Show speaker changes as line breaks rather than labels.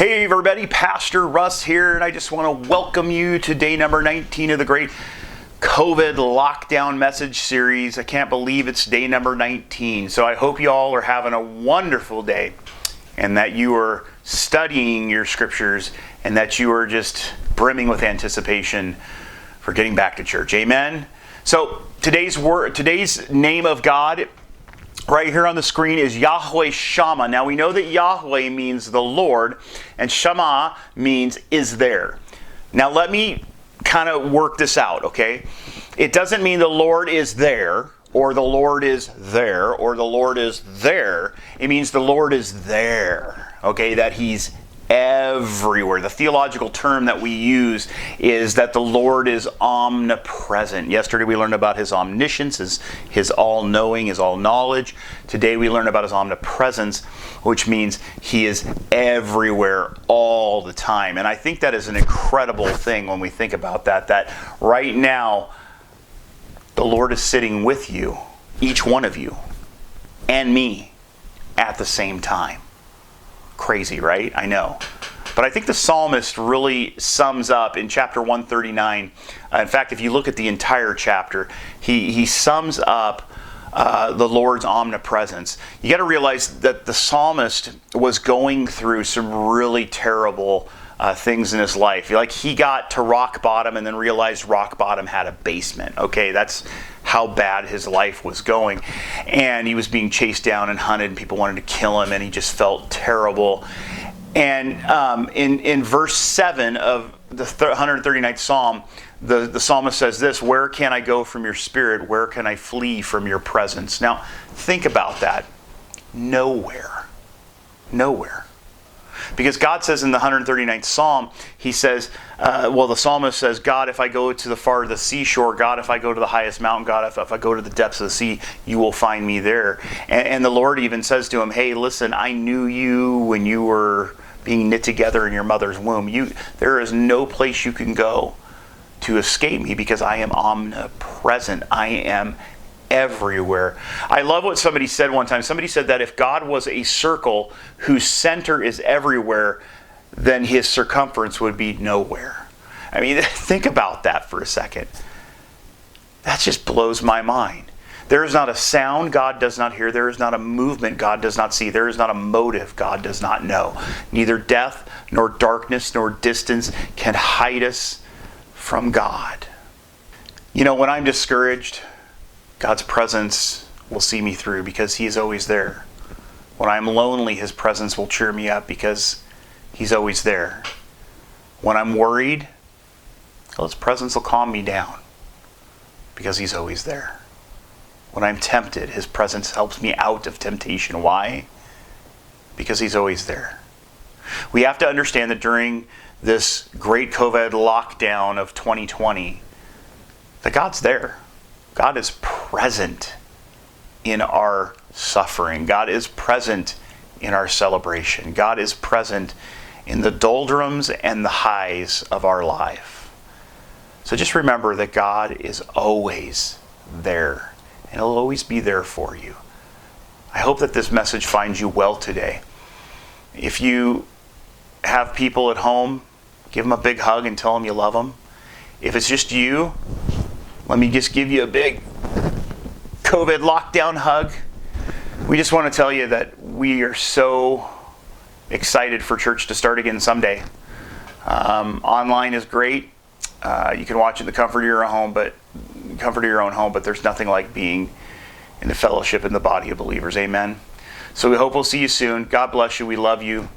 Hey everybody, Pastor Russ here, and I just want to welcome you to day number 19 of the great COVID lockdown message series. I can't believe it's day number 19. So I hope you all are having a wonderful day and that you are studying your scriptures and that you are just brimming with anticipation for getting back to church. Amen. So today's name of God right here on the screen is YHWH SHAMMAH. Now we know that Yahweh means the Lord and SHAMMAH means is there. Now let me kind of work this out, okay? It doesn't mean the Lord is there or the Lord is there or the Lord is there. It means the Lord is there, okay? That He's everywhere. The theological term that we use is that the Lord is omnipresent. Yesterday we learned about His omniscience, His all-knowing, His all-knowledge. Today we learned about His omnipresence, which means He is everywhere all the time. And I think that is an incredible thing when we think about that right now the Lord is sitting with you, each one of you, and me at the same time. Crazy, right? I know. But I think the psalmist really sums up in chapter 139. In fact, if you look at the entire chapter, he sums up the Lord's omnipresence. You got to realize that the psalmist was going through some really terrible things in his life. Like he got to rock bottom and then realized rock bottom had a basement. Okay, that's how bad his life was going. And he was being chased down and hunted and people wanted to kill him and he just felt terrible. And in verse 7 of the 139th Psalm, the psalmist says this, "Where can I go from your spirit? Where can I flee from your presence?" Now, think about that. Nowhere. Nowhere. Because God says in the 139th Psalm, He says, the psalmist says, "God, if I go to the farthest seashore, God, if I go to the highest mountain, God, if I go to the depths of the sea, you will find me there." And the Lord even says to him, "Hey, listen, I knew you when you were being knit together in your mother's womb. There is no place you can go to escape me because I am omnipresent. I am everywhere." I love what somebody said one time. Somebody said that if God was a circle whose center is everywhere, then His circumference would be nowhere. I mean, think about that for a second. That just blows my mind. There is not a sound God does not hear. There is not a movement God does not see. There is not a motive God does not know. Neither death, nor darkness, nor distance can hide us from God. You know, when I'm discouraged, God's presence will see me through because He is always there. When I'm lonely, His presence will cheer me up because He's always there. When I'm worried, His presence will calm me down because He's always there. When I'm tempted, His presence helps me out of temptation. Why? Because He's always there. We have to understand that during this great COVID lockdown of 2020, that God's there. God is present in our suffering. God is present in our celebration. God is present in the doldrums and the highs of our life. So just remember that God is always there, and He'll always be there for you. I hope that this message finds you well today. If you have people at home, give them a big hug and tell them you love them. If it's just you, let me just give you a big COVID lockdown hug. We just want to tell you that we are so excited for church to start again someday. Online is great. You can watch it in the comfort of your own home, but there's nothing like being in the fellowship in the body of believers. Amen. So we hope we'll see you soon. God bless you. We love you.